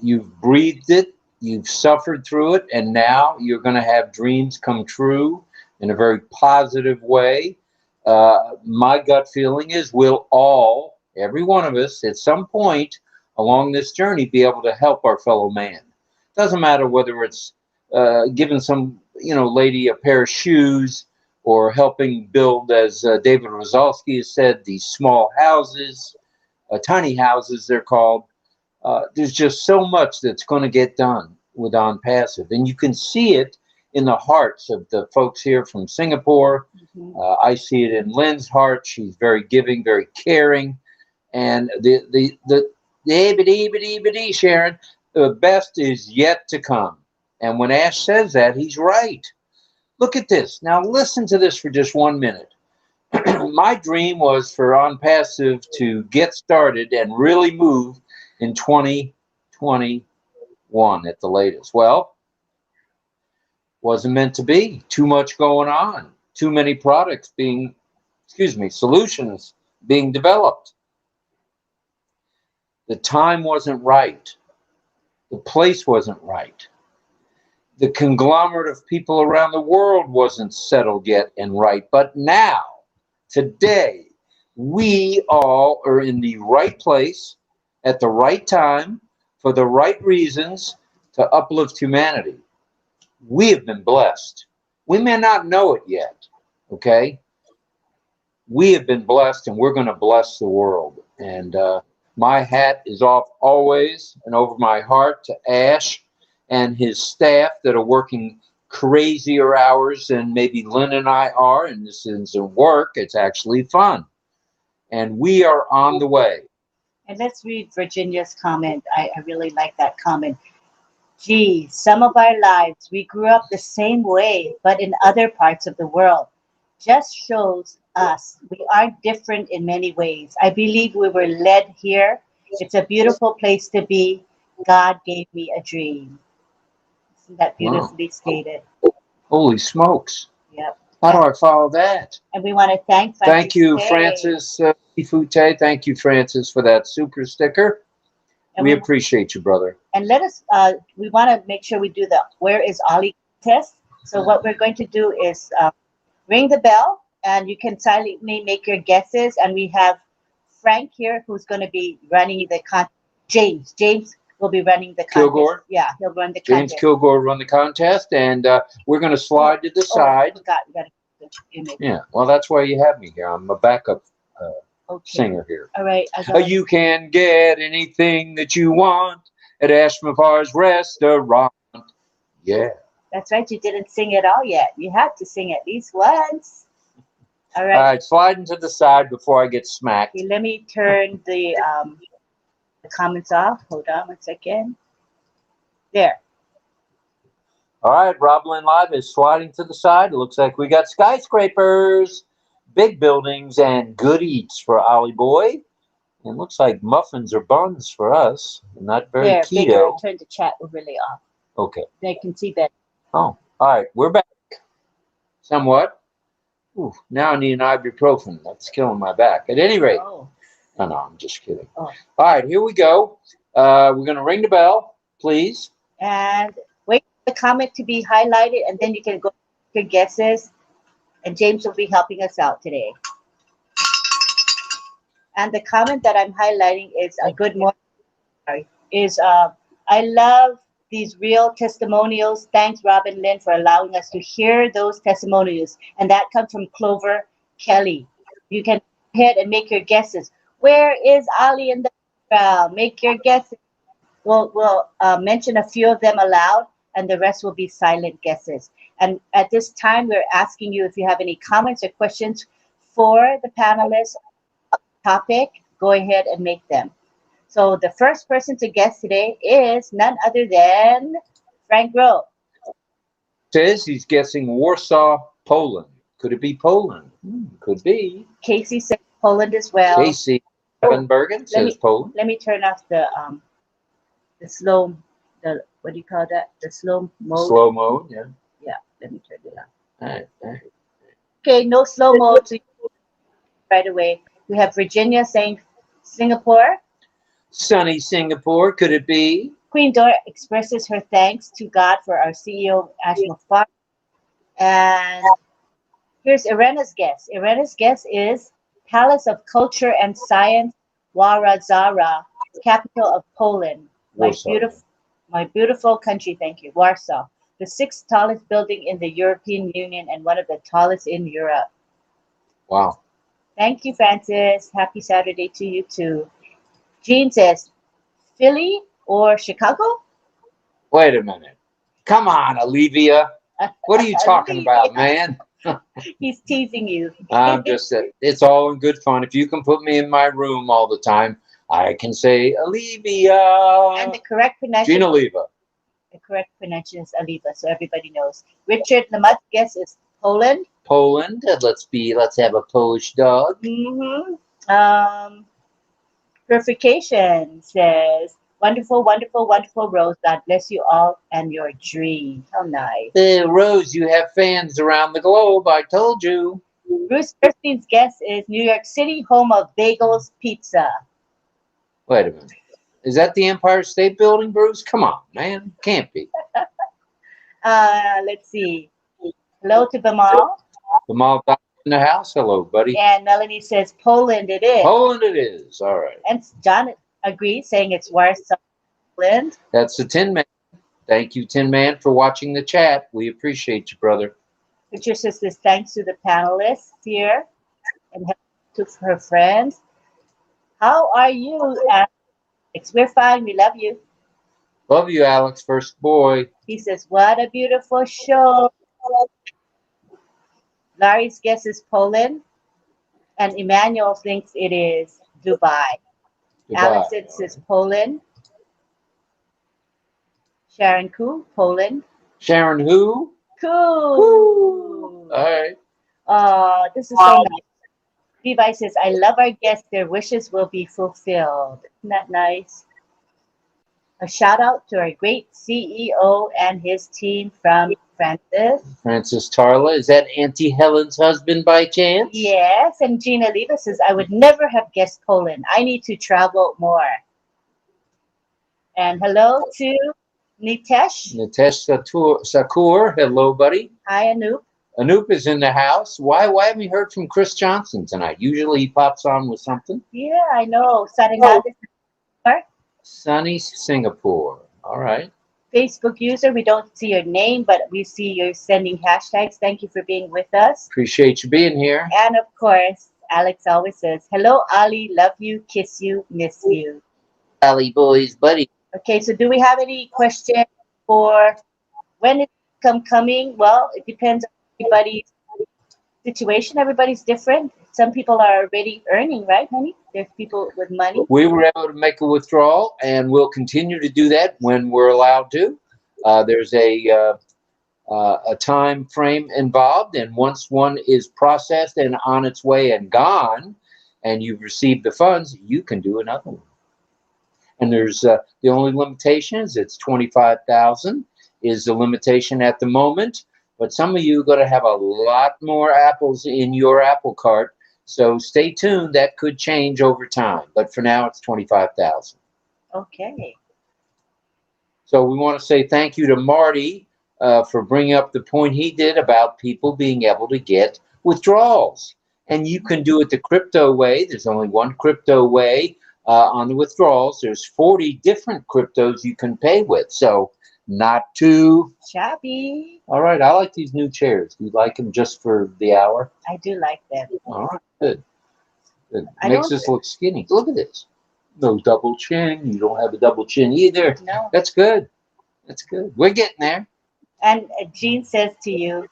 You've breathed it. You've suffered through it. And now you're going to have dreams come true in a very positive way. My gut feeling is we'll all, every one of us, at some point along this journey, be able to help our fellow man. Doesn't matter whether it's giving some, lady a pair of shoes, or helping build, as David Rosalsky has said, these small houses, tiny houses they're called. There's just so much that's going to get done with OnPassive. And you can see it in the hearts of the folks here from Singapore. I see it in Lynn's heart. She's very giving, very caring. And the Sharon, the best is yet to come. And when Ash says that, he's right. Look at this. Now listen to this for just 1 minute. My dream was for OnPassive to get started and really move in 2021 at the latest. Well, wasn't meant to be. Too much going on. Too many products solutions being developed. The time wasn't right. The place wasn't right. The conglomerate of people around the world wasn't settled yet and right. But now, today, we all are in the right place at the right time for the right reasons to uplift humanity. We have been blessed. We may not know it yet, okay? We have been blessed, and we're going to bless the world. And my hat is off always and over my heart to Ash and his staff that are working crazier hours than maybe Lynn and I are. And this isn't work, it's actually fun. And we are on the way. And let's read Virginia's comment. I really like that comment. Gee, some of our lives, we grew up the same way, but in other parts of the world. Just shows us we are different in many ways. I believe we were led here. It's a beautiful place to be. God gave me a dream. Isn't that beautifully stated? Holy smokes. Yep. How do I follow that? And we want to thank Francis. Thank you, Francis Ifute. Thank you, Francis, for that super sticker. And we appreciate you, brother. And let us, we want to make sure we do the Where is Ollie test. So what we're going to do is ring the bell, and you can silently make your guesses. And we have Frank here who's going to be running the contest. James will be running the contest. Kilgore? Yeah, he'll run the James contest. Kilgore run the contest, and we're going to slide to the side. I forgot. You gotta put the image. Yeah, well, that's why you have me here. I'm a backup singer here. All right. You can get anything that you want at Ashmafar's restaurant. Yeah. That's right. You didn't sing it all yet. You have to sing at least once. All right. All right, sliding to the side before I get smacked. Okay, let me turn the comments off. Hold on 1 second. There. All right, RobLynn Live is sliding to the side. It looks like we got skyscrapers, big buildings, and good eats for Ollie Boy. It looks like muffins or buns for us. Not very there, keto. Bigger. Turn the chat really off. Okay. They can see better. Oh, all right. We're back. Somewhat. Ooh, now I need an ibuprofen. That's killing my back. At any rate. Oh. No, I'm just kidding. Oh. All right, here we go. We're going to ring the bell, please. And wait for the comment to be highlighted, and then you can go your guesses. And James will be helping us out today. And the comment that I'm highlighting is a good morning. I love these real testimonials. Thanks, Rob and Lynn, for allowing us to hear those testimonials. And that comes from Clover Kelly. You can go ahead and make your guesses. Where is Ollie in the crowd? Make your guesses. We'll mention a few of them aloud, and the rest will be silent guesses. And at this time, we're asking you if you have any comments or questions for the panelists topic, go ahead and make them. So the first person to guess today is none other than Frank Rowe. Says he's guessing Warsaw, Poland. Could it be Poland? Could be. Casey said Poland as well. Casey Bergen says Poland. Let me turn off the slow, what do you call that? The slow mode. Slow mode, yeah. Yeah, let me turn it on. All right. Okay, no slow mode. So right away. We have Virginia saying Singapore. Sunny Singapore, could it be? Queen Dora expresses her thanks to God for our CEO of National Farm. And here's Irena's guess. Irena's guess is Palace of Culture and Science, Warszawa, capital of Poland. My beautiful country, thank you, Warsaw. The 6th tallest building in the European Union and one of the tallest in Europe. Wow. Thank you, Francis. Happy Saturday to you too. Jean says, Philly or Chicago? Wait a minute. Come on, Olivia. What are you talking about, man? He's teasing you. I'm just, it's all in good fun. If you can put me in my room all the time, I can say Olivia. And the correct pronunciation. Gina Oliva. The correct pronunciation is Oliva, so everybody knows. Richard Lamott's guess is Poland. Poland. Let's have a Polish dog. Purification says, wonderful, wonderful, wonderful Rose. God bless you all and your dream. How nice. Rose, you have fans around the globe. I told you. Bruce Kirstein's guess is New York City, home of Bagels Pizza. Wait a minute. Is that the Empire State Building, Bruce? Come on, man. Can't be. Let's see. Hello to Bamal. Bamal in the house. Hello, buddy. And Melanie says Poland it is. Poland it is. All right. And John agrees, saying it's Warsaw, Poland. That's the Tin Man. Thank you, Tin Man, for watching the chat. We appreciate you, brother. Patricia says thanks to the panelists here and to her friends. How are you, Alex? We're fine. We love you. Love you, Alex. First boy. He says, what a beautiful show. Larry's guess is Poland. And Emmanuel thinks it is Dubai. Alex says Poland. Sharon Khoo, Poland. Sharon who? Khoo. All right. This is so nice. Levi says, I love our guests. Their wishes will be fulfilled. Isn't that nice? A shout out to our great CEO and his team from Francis. Francis Tarla. Is that Auntie Helen's husband by chance? Yes. And Gina Leva says, I would never have guessed Poland. I need to travel more. And hello to Nitesh. Nitesh Sakur. Hello, buddy. Hi, Anoop. Anoop is in the house. Why haven't we heard from Chris Johnson tonight? Usually he pops on with something. Yeah, I know. Sunny Singapore. All right. Facebook user, we don't see your name, but we see you're sending hashtags. Thank you for being with us. Appreciate you being here. And of course, Alex always says, hello, Ollie. Love you, kiss you, miss you. Ollie boys, buddy. Okay, so do we have any questions for when it's coming? Well, it depends on everybody's situation. Everybody's different. Some people are already earning, right, honey? There's people with money. We were able to make a withdrawal, and we'll continue to do that when we're allowed to. There's a time frame involved, and once one is processed and on its way and gone, and you've received the funds, you can do another one. And there's the only limitation is it's $25,000 is the limitation at the moment. But some of you are going to have a lot more apples in your apple cart. So stay tuned. That could change over time. But for now, it's $25,000. Okay. So we want to say thank you to Marty for bringing up the point he did about people being able to get withdrawals. And you can do it the crypto way. There's only one crypto way on the withdrawals. There's 40 different cryptos you can pay with. So not too shabby. All right. I like these new chairs. Do you like them just for the hour? I do like them. All right. Good. Good. Makes us look skinny. Look at this. No double chin. You don't have a double chin either. No. That's good. That's good. We're getting there. And Jean says to you,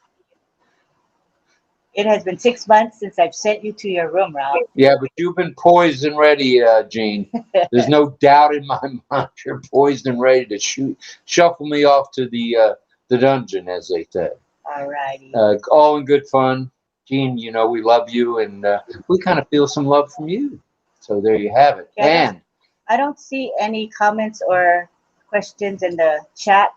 It has been 6 months since I've sent you to your room, Rob. Yeah, but you've been poised and ready, Gene. There's no doubt in my mind you're poised and ready to shuffle me off to the dungeon, as they say. All righty. All in good fun. Gene, you know we love you, and we kind of feel some love from you. So there you have it. Yeah, And I don't see any comments or questions in the chat.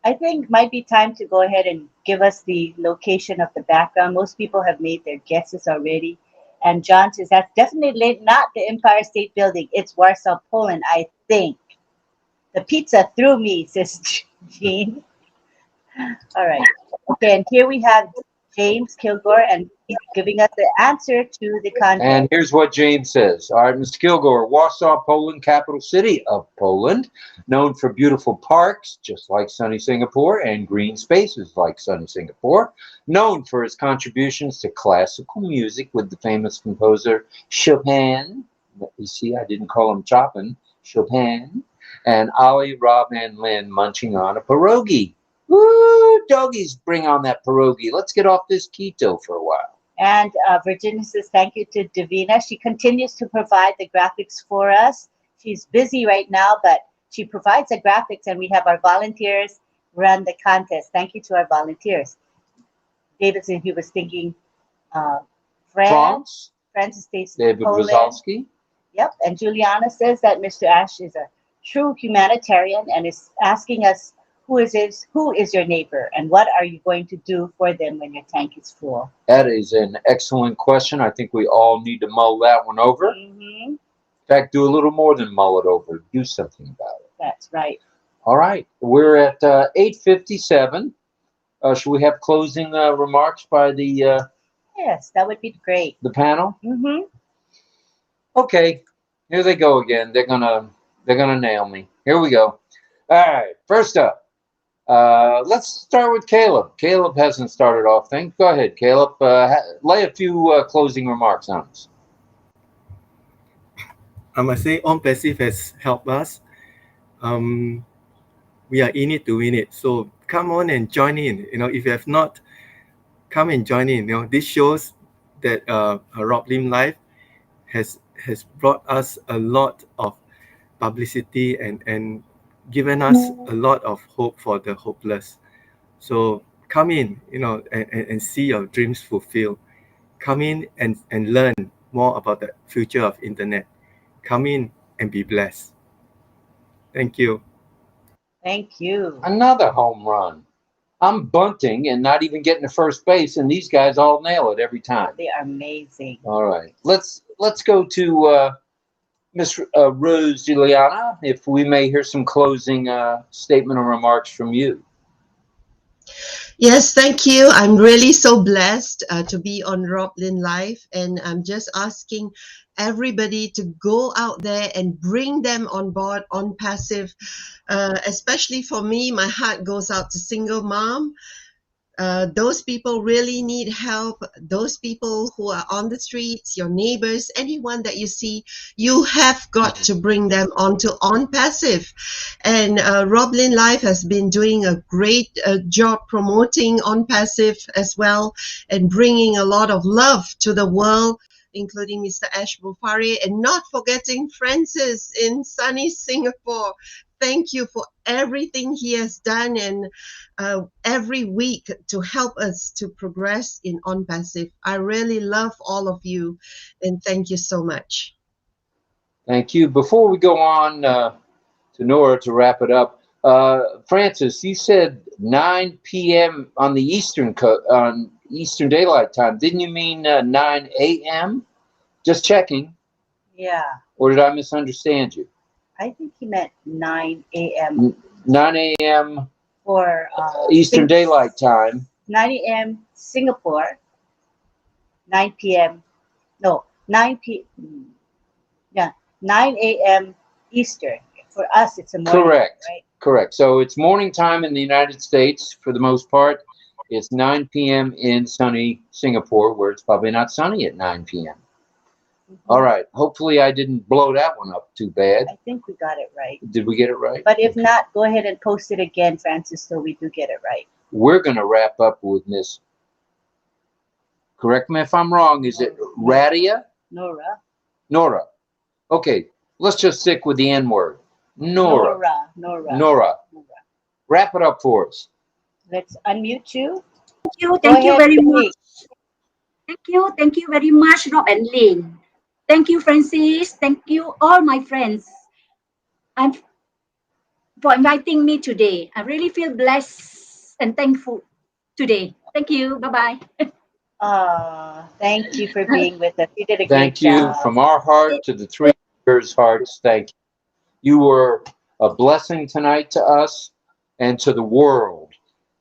I think it might be time to go ahead and give us the location of the background. Most people have made their guesses already. And John says that's definitely not the Empire State Building. It's Warsaw, Poland, I think. The pizza threw me, says Jean. All right. Okay, and here we have James Kilgore, and he's giving us the answer to the contest. And here's what James says. All right, Mr. Kilgore, Warsaw, Poland, capital city of Poland, known for beautiful parks, just like sunny Singapore, and green spaces like sunny Singapore, known for his contributions to classical music with the famous composer Chopin. You see, I didn't call him Chopin, Chopin. And Ollie, Rob, and Lynn munching on a pierogi. Woo, doggies, bring on that pierogi. Let's get off this keto for a while. And Virginia says thank you to Davina. She continues to provide the graphics for us. She's busy right now, but she provides the graphics, and we have our volunteers run the contest. Thank you to our volunteers. Davidson, he was thinking France. Francis states David Poland. Wazowski. Yep, and Juliana says that Mr. Ash is a true humanitarian and is asking us, who is your neighbor, and what are you going to do for them when your tank is full? That is an excellent question. I think we all need to mull that one over. Mm-hmm. In fact, do a little more than mull it over. Do something about it. That's right. All right. We're at 8:57. Should we have closing remarks by the Yes, that would be great. the panel? Mm-hmm. Okay. Here they go again. They're gonna nail me. Here we go. All right. First up. Let's start with Caleb. Caleb hasn't started off things. Go ahead, Caleb. Lay a few closing remarks on us. I must say, OnPassive has helped us. We are in it to win it. So come on and join in. You know, if you have not, come and join in. You know, this shows that RobLynn Live has brought us a lot of publicity and given us a lot of hope for the hopeless. So come in, you know, and see your dreams fulfilled. Come in and learn more about the future of internet. Come in and be blessed. Thank you. Thank you. Another home run. I'm bunting and not even getting to first base, and these guys all nail it every time. They are amazing. All right. Let's go to Miss Rose Juliana, if we may hear some closing statement or remarks from you. Yes, thank you. I'm really so blessed to be on RobLynn Live, and I'm just asking everybody to go out there and bring them on board OnPassive. Especially for me, my heart goes out to single mom. Those people really need help. Those people who are on the streets, your neighbors, anyone that you see, you have got to bring them onto OnPassive. And RobLynn Live has been doing a great job promoting OnPassive as well, and bringing a lot of love to the world, including Mr. Ash Bufari, and not forgetting Francis in sunny Singapore. Thank you for everything he has done, and every week to help us to progress in OnPassive. I really love all of you, and thank you so much. Thank you. Before we go on to Noor to wrap it up, Francis, you said 9 p.m. on the Eastern Daylight Time. Didn't you mean 9 a.m.? Just checking. Yeah. Or did I misunderstand you? I think he meant 9 a.m. 9 a.m. for Eastern Daylight Time. 9 a.m. Singapore. 9 p.m. No, 9 p.m. Yeah, 9 a.m. Eastern. For us, it's a morning. Correct. Right? Correct. So it's morning time in the United States for the most part. It's 9 p.m. in sunny Singapore, where it's probably not sunny at 9 p.m. Mm-hmm. All right. Hopefully I didn't blow that one up too bad. I think we got it right. Did we get it right? But if not, go ahead and post it again, Francis, so we do get it right. We're going to wrap up with Miss Correct me if I'm wrong. Is it Radiah? Nora. Nora. Okay, let's just stick with the N word. Nora. Nora. Wrap it up for us. Let's unmute you. Thank you ahead, very Kate. much. Thank you very much, Rob and Lynn. Thank you, Francis. Thank you, all my friends, and for inviting me today. I really feel blessed and thankful today. Thank you. Bye bye. Thank you for being with us. You did a great Thank you job. from our heart to the three years' hearts. Thank you. You were a blessing tonight to us and to the world.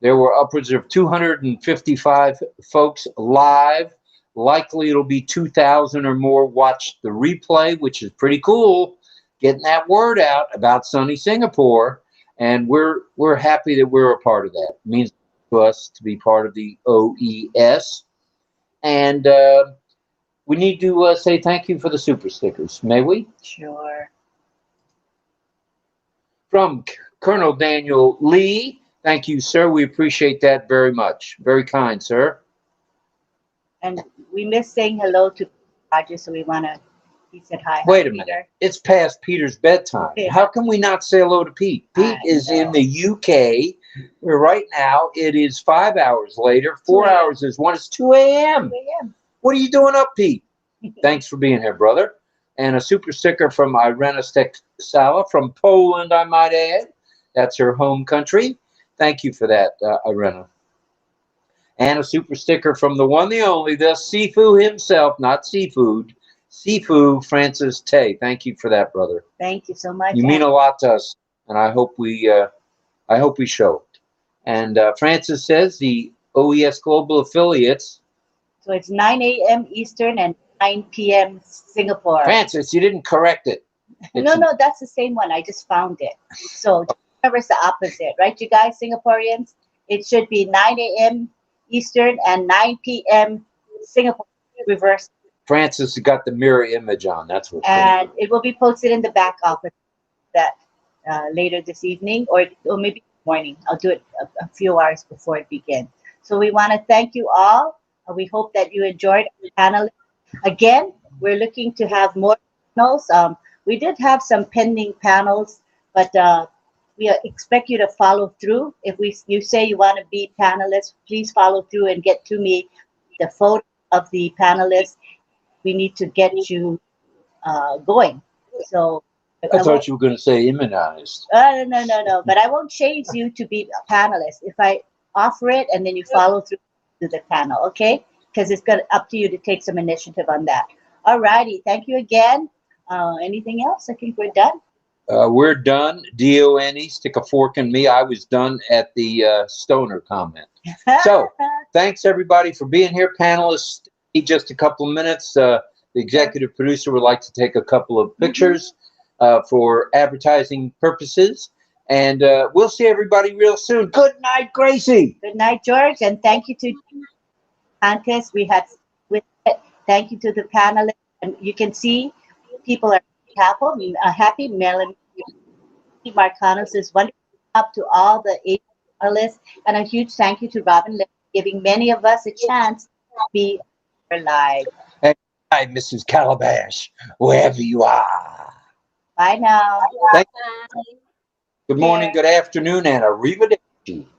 There were upwards of 255 folks live. Likely it'll be 2,000 or more watch the replay, which is pretty cool. Getting that word out about sunny Singapore, and we're happy that we're a part of that. It means to us to be part of the OES, and we need to say thank you for the super stickers. May we? Sure. From Colonel Daniel Lee, thank you, sir. We appreciate that very much. Very kind, sir. And we miss saying hello to Roger, so we want to. He said hi. Wait a Peter. minute. It's past Peter's bedtime. Yeah. How can we not say hello to Pete? Pete is in the UK. Where right now it is 5 hours later. 4 hours is one. It's 2 a.m. 2 a.m. What are you doing up, Pete? Thanks for being here, brother. And a super sticker from Irena Sala from Poland, I might add. That's her home country. Thank you for that, Irena. And a super sticker from the one, the only, the Sifu himself, not seafood. Sifu Francis Tay. Thank you for that, brother. Thank you so much. You mean a lot to us, and I hope we show it. And Francis says the OES Global Affiliates. So it's 9 a.m. Eastern and 9 p.m. Singapore. Francis, you didn't correct it. No, that's the same one. I just found it. So remember, it's the opposite, right, you guys, Singaporeans? It should be 9 a.m. Eastern and 9 p.m. Singapore. Reverse. Francis got the mirror image on. That's what. And it will be posted in the back office that later this evening or maybe morning. I'll do it a few hours before it begins. So we want to thank you all. We hope that you enjoyed our panel. Again, we're looking to have more panels. We did have some pending panels, but we expect you to follow through. If you say you want to be panelists, please follow through and get to me the photo of the panelists. We need to get you going. So I thought you were going to say immunized. No. But I won't change you to be a panelist. If I offer it and then you follow through to the panel, okay? Because it's up to you to take some initiative on that. All righty. Thank you again. Anything else? I think we're done. We're done. D-O-N-E, stick a fork in me. I was done at the stoner comment. So thanks, everybody, for being here. Panelists, need just a couple of minutes. The executive producer would like to take a couple of pictures for advertising purposes. And we'll see everybody real soon. Good night, Gracie. Good night, George. And thank you to contest we had with it. Thank you to the panelists. And you can see people are happy. Marilyn Marcanos is wonderful. Up to all the 8 panelists. And a huge thank you to RobLynn Live, giving many of us a chance to be live. And hi, Mrs. Calabash, wherever you are. Bye now. Good morning, good afternoon, and arrivederci.